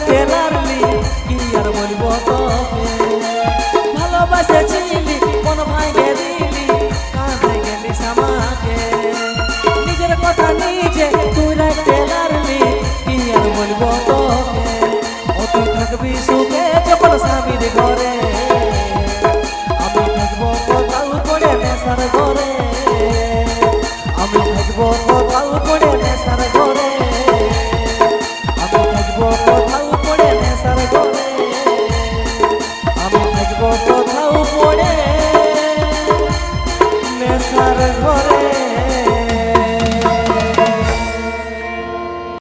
টেলারলি কি আর বলবো তোকে ভালোবাসেছিলি কোন ভাই গেলি কাঁধে গেলিস আমাকে নিজের কথা নিজে তুই টেলারলি কি আর বলবো তোকে ও তুই থাকবি সুখে যখন স্বামীর ঘরে আমি থাকবো কোথাও পড়ে নেশার ঘরে আমি থাকবো কোথাও পড়ে নেশার ঘরে আমি থাকবো কোথাও পড়ে নেশার ঘরে আমি থাকবো কোথাও পড়ে নেশার ঘরে